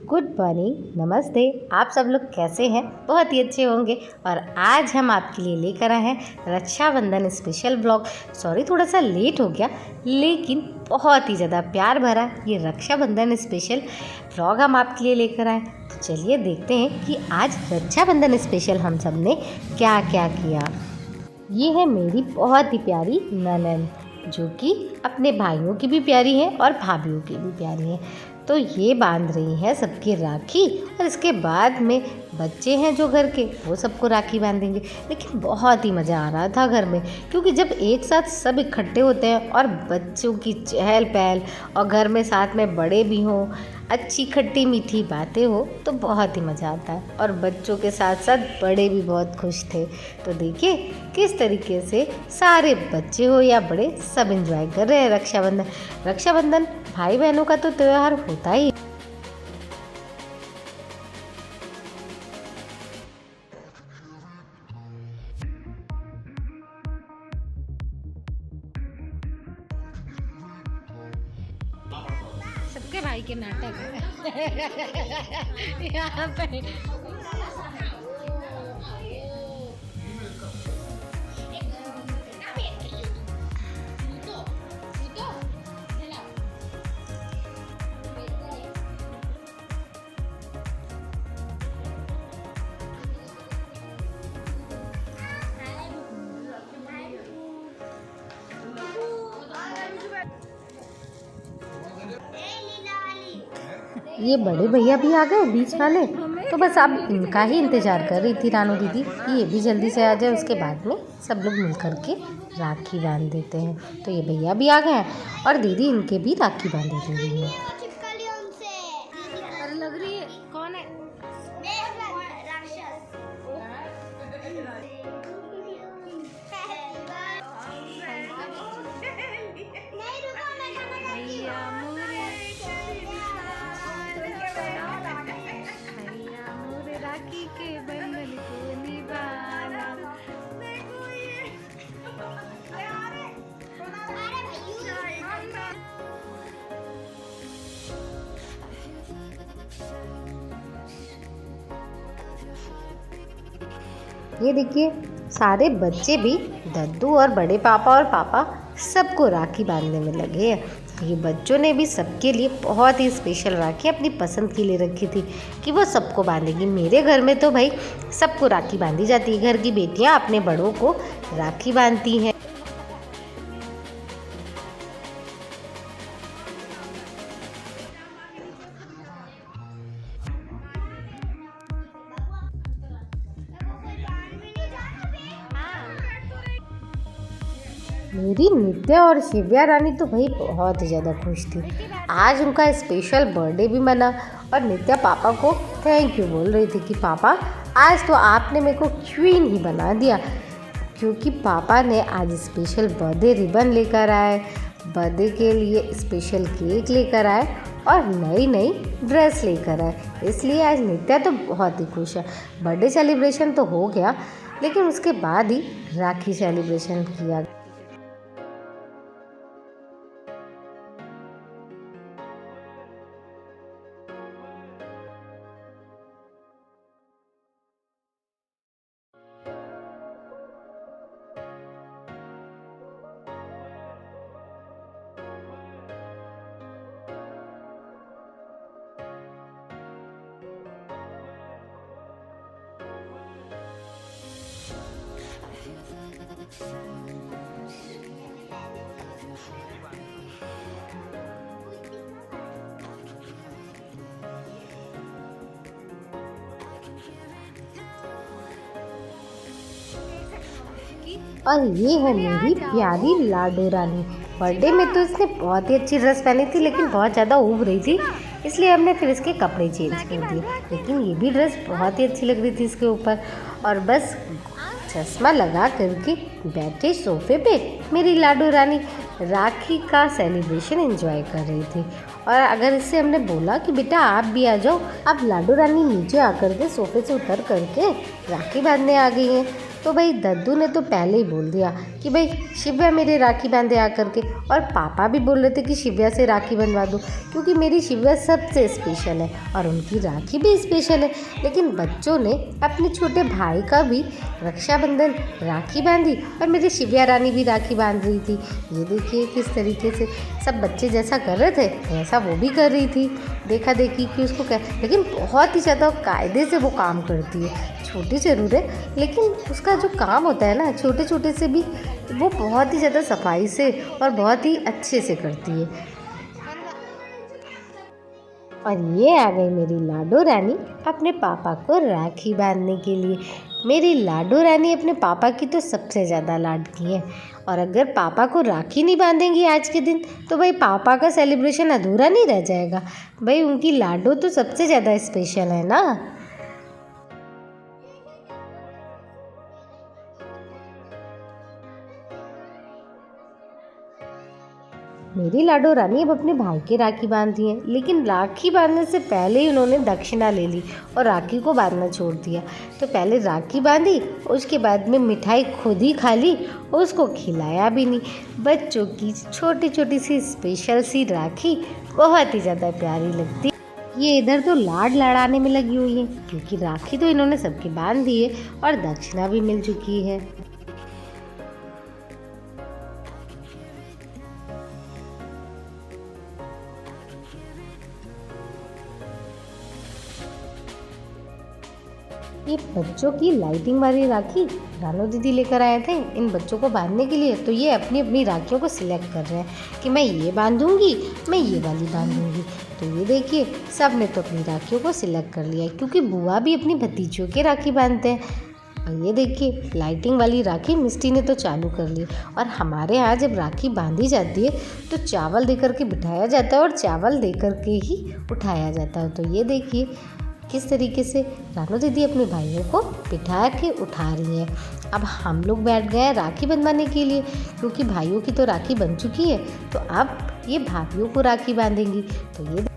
Good morning, नमस्ते। आप सब लोग कैसे हैं? बहुत ही अच्छे होंगे। और आज हम आपके लिए लेकर आए हैं रक्षाबंधन स्पेशल ब्लॉग। सॉरी, थोड़ा सा लेट हो गया, लेकिन बहुत ही ज़्यादा प्यार भरा ये रक्षाबंधन स्पेशल ब्लॉग हम आपके लिए लेकर आए। तो चलिए देखते हैं कि आज रक्षाबंधन स्पेशल हम सब ने क्या क्या किया। ये है मेरी बहुत ही प्यारी ननद, जो कि अपने भाइयों की भी प्यारी है और भाभीयों की भी प्यारी है। तो ये बांध रही है सबकी राखी, और इसके बाद में बच्चे हैं जो घर के, वो सबको राखी बांधेंगे। लेकिन बहुत ही मज़ा आ रहा था घर में, क्योंकि जब एक साथ सब इकट्ठे होते हैं और बच्चों की चहल पहल, और घर में साथ में बड़े भी हों, अच्छी खट्टी मीठी बातें हो, तो बहुत ही मज़ा आता है। और बच्चों के साथ साथ बड़े भी बहुत खुश थे। तो देखिए किस तरीके से सारे बच्चे हो या बड़े सब एंजॉय कर रहे हैं रक्षाबंधन। रक्षाबंधन भाई बहनों का तो त्यौहार होता ही। सबके भाई के नाटक है यहाँ पे। ये बड़े भैया भी आ गए बीच वाले। तो बस अब इनका ही इंतज़ार कर रही थी रानू दीदी कि ये भी जल्दी से आ जाए। उसके बाद में सब लोग मिल कर के राखी बांध देते हैं। तो ये भैया भी आ गए हैं और दीदी इनके भी राखी बांध दे रही है। अरे लग रही है कौन है? राखी के बंधन को निभाना। ये देखिए सारे बच्चे भी, दद्दू और बड़े पापा और पापा सबको राखी बांधने में लगे हैं। ये बच्चों ने भी सबके लिए बहुत ही स्पेशल राखी अपनी पसंद की ले रखी थी कि वो सबको बांधेगी। मेरे घर में तो भाई सबको राखी बांधी जाती है। घर की बेटियां अपने बड़ों को राखी बांधती हैं। मेरी नित्या और शिव्या रानी तो भाई बहुत ही ज़्यादा खुश थी। आज उनका स्पेशल बर्थडे भी मना, और नित्या पापा को थैंक यू बोल रही थी कि पापा आज तो आपने मेरे को क्वीन ही बना दिया, क्योंकि पापा ने आज स्पेशल बर्थडे रिबन लेकर आए, बर्थडे के लिए स्पेशल केक लेकर आए और नई नई ड्रेस लेकर आए। इसलिए आज नित्या तो बहुत ही खुश है। बर्थडे सेलिब्रेशन तो हो गया, लेकिन उसके बाद ही राखी सेलिब्रेशन किया। और ये है मेरी प्यारी लाडो रानी। बर्थडे में तो इसने बहुत ही अच्छी ड्रेस पहनी थी, लेकिन बहुत ज़्यादा ऊब रही थी, इसलिए हमने फिर इसके कपड़े चेंज कर दिए। लेकिन ये भी ड्रेस बहुत ही अच्छी लग रही थी इसके ऊपर। और बस चश्मा लगा करके बैठे सोफे पे मेरी लाडो रानी राखी का सेलिब्रेशन एंजॉय कर रही थी। और अगर इससे हमने बोला कि बेटा आप भी आ जाओ, अब लाडो रानी नीचे आकर के सोफे से उतर करके राखी बांधने आ गई हैं। तो भाई दद्दू ने तो पहले ही बोल दिया कि भाई शिव्या मेरे राखी बांधे आकर के, और पापा भी बोल रहे थे कि शिव्या से राखी बंधवा दो क्योंकि मेरी शिव्या सबसे स्पेशल है और उनकी राखी भी स्पेशल है। लेकिन बच्चों ने अपने छोटे भाई का भी रक्षाबंधन राखी बांधी और मेरी शिव्या रानी भी राखी बांध रही थी। ये देखिए किस तरीके से सब बच्चे जैसा कर रहे थे वैसा वो भी कर रही थी, देखा देखी कि उसको लेकिन बहुत ही ज़्यादा कायदे से वो काम करती है। छोटी ज़रूर है लेकिन उसका जो काम होता है ना छोटे छोटे से भी वो बहुत ही ज़्यादा सफाई से और बहुत ही अच्छे से करती है। और ये आ गई मेरी लाडो रानी अपने पापा को राखी बांधने के लिए। मेरी लाडो रानी अपने पापा की तो सबसे ज़्यादा लाडकी है, और अगर पापा को राखी नहीं बांधेंगी आज के दिन तो भाई पापा का सेलिब्रेशन अधूरा नहीं रह जाएगा। भाई उनकी लाडो तो सबसे ज़्यादा स्पेशल है ना। मेरी लाडो रानी अब अपने भाई के राखी बांधी है, लेकिन राखी बांधने से पहले ही उन्होंने दक्षिणा ले ली और राखी को बांधना छोड़ दिया। तो पहले राखी बांधी, उसके बाद में मिठाई खुद ही खा ली और उसको खिलाया भी नहीं। बच्चों की छोटी छोटी सी स्पेशल सी राखी बहुत ही ज़्यादा प्यारी लगती। ये इधर तो लाड लड़ाने में लगी हुई है क्योंकि राखी तो इन्होंने सबकी बांध दी है और दक्षिणा भी मिल चुकी है। ये बच्चों की लाइटिंग वाली राखी रानू दीदी लेकर आए थे इन बच्चों को बांधने के लिए। तो ये अपनी अपनी राखियों को सिलेक्ट कर रहे हैं कि मैं ये बांधूंगी, मैं ये वाली बांधूंगी। तो ये देखिए सब ने तो अपनी राखियों को सिलेक्ट कर लिया क्योंकि बुआ भी अपनी भतीजियों के राखी बांधते हैं। और ये देखिए लाइटिंग वाली राखी मिस्टी ने तो चालू कर ली। और हमारे यहाँ जब राखी बांधी जाती है तो चावल दे करके बिठाया जाता है और चावल दे करके ही उठाया जाता है। तो ये देखिए किस तरीके से रानू दीदी अपने भाइयों को बिठा के उठा रही हैं। अब हम लोग बैठ गए हैं राखी बंधवाने के लिए क्योंकि भाइयों की तो राखी बन चुकी है, तो अब ये भाभियों को राखी बांधेंगी। तो ये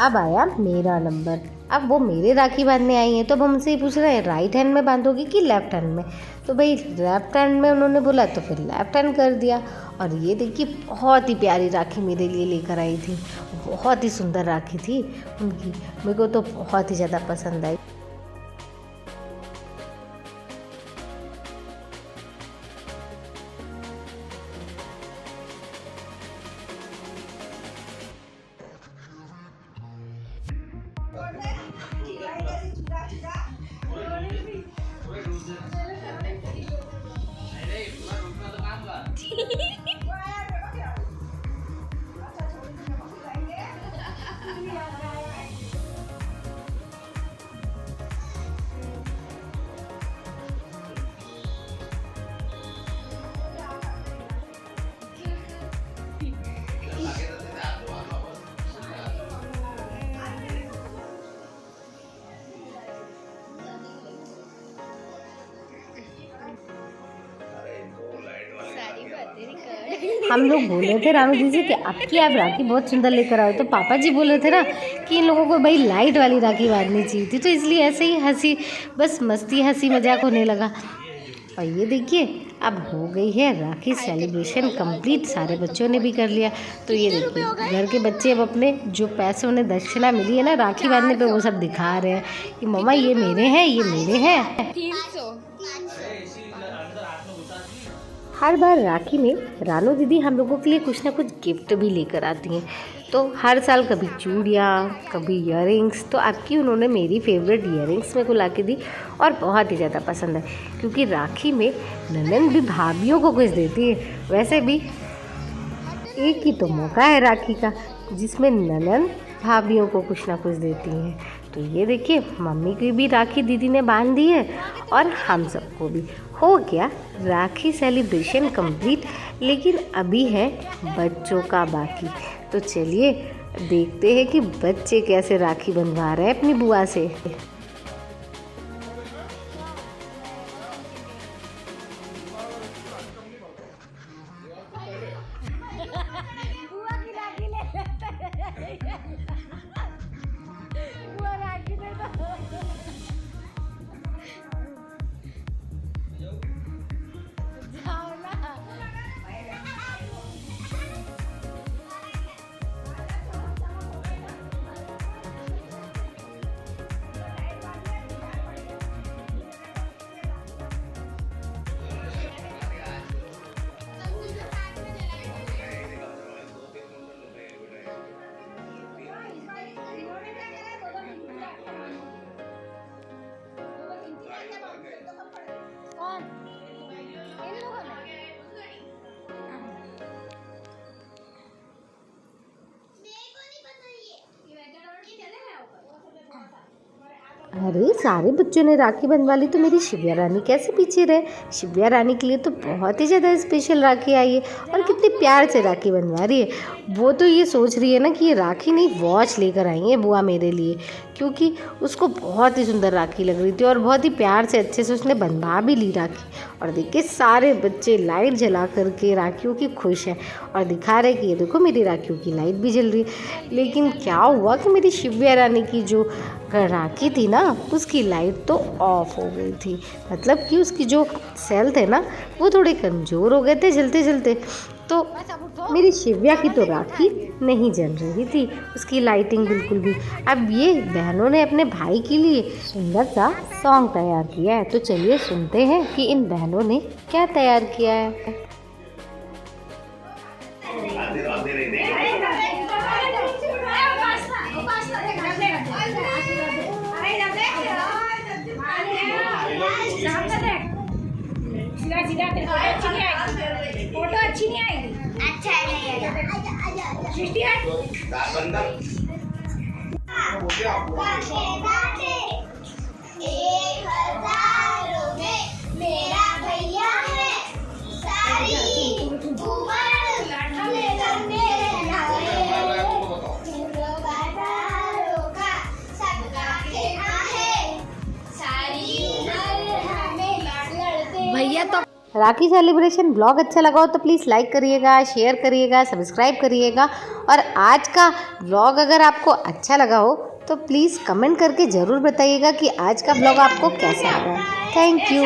अब आया मेरा नंबर। अब वो मेरे राखी बांधने आई हैं तो अब हमसे ही पूछ रहे हैं राइट हैंड में बांधोगी कि लेफ्ट हैंड में। तो भाई लेफ्ट हैंड में उन्होंने बोला तो फिर लेफ्ट हैंड कर दिया। और ये देखिए बहुत ही प्यारी राखी मेरे लिए लेकर आई थी, बहुत ही सुंदर राखी थी उनकी, मेरे को तो बहुत ही ज़्यादा पसंद आई। हम लोग बोल रहे थे रानू जी से कि आपकी आप राखी बहुत सुंदर लेकर आओ, तो पापा जी बोल रहे थे ना कि इन लोगों को भाई लाइट वाली राखी बांधनी चाहिए थी, तो इसलिए ऐसे ही हंसी बस मस्ती हंसी मजाक होने लगा। और ये देखिए अब हो गई है राखी सेलिब्रेशन कंप्लीट, सारे बच्चों ने भी कर लिया। तो ये देखिए घर के बच्चे अब अपने जो पैसे उन्हें दक्षिणा मिली है ना राखी बांधने पे वो सब दिखा रहे हैं कि मम्मा ये मेरे हैं, ये मेरे हैं। हर बार राखी में रानू दीदी हम लोगों के लिए कुछ ना कुछ गिफ्ट भी लेकर आती हैं। तो हर साल कभी चूड़ियाँ, कभी ईयरिंग्स। तो आपकी उन्होंने मेरी फेवरेट ईयरिंग्स मेरे को ला के दी और बहुत ही ज़्यादा पसंद है, क्योंकि राखी में ननद भी भाभियों को कुछ देती है। वैसे भी एक ही तो मौका है राखी का जिसमें ननद भाभियों को कुछ ना कुछ देती हैं। तो ये देखिए, मम्मी की भी राखी दीदी ने बांध दी है और हम सबको भी हो गया राखी सेलिब्रेशन कंप्लीट। लेकिन अभी है बच्चों का बाकी। तो चलिए देखते हैं कि बच्चे कैसे राखी बंधवा रहे हैं अपनी बुआ से। अरे सारे बच्चों ने राखी बंधवा ली, तो मेरी शिव्या रानी कैसे पीछे रहे। शिव्या रानी के लिए तो बहुत ही ज़्यादा स्पेशल राखी आई है और कितने प्यार से राखी बंधवा रही है। वो तो ये सोच रही है ना कि ये राखी नहीं, वॉच लेकर आई है बुआ मेरे लिए, क्योंकि उसको बहुत ही सुंदर राखी लग रही थी और बहुत ही प्यार से अच्छे से उसने बंधवा भी ली राखी। और देखिए सारे बच्चे लाइट जला करके राखियों की खुश हैं और दिखा रहे कि ये देखो मेरी राखियों की लाइट भी जल रही है। लेकिन क्या हुआ कि मेरी शिव्या रानी की जो राखी थी ना, उसकी लाइट तो ऑफ हो गई थी। मतलब कि उसकी जो सेल थे ना, वो थोड़े कमज़ोर हो गए थे जलते जलते। तो मेरी शिव्या की तो राखी नहीं जल रही थी, उसकी लाइटिंग बिल्कुल भी। अब ये बहनों ने अपने भाई के लिए सुंदर सा सॉन्ग तैयार किया है। तो चलिए सुनते हैं कि इन बहनों ने क्या तैयार किया है। फोटो अच्छी नहीं आएगी। अच्छा मेरा भैया है सारी भैया तो। राखी सेलिब्रेशन ब्लॉग अच्छा लगा हो तो प्लीज़ लाइक करिएगा, शेयर करिएगा, सब्सक्राइब करिएगा। और आज का ब्लॉग अगर आपको अच्छा लगा हो तो प्लीज़ कमेंट करके ज़रूर बताइएगा कि आज का ब्लॉग आपको कैसा लगा। Thank you.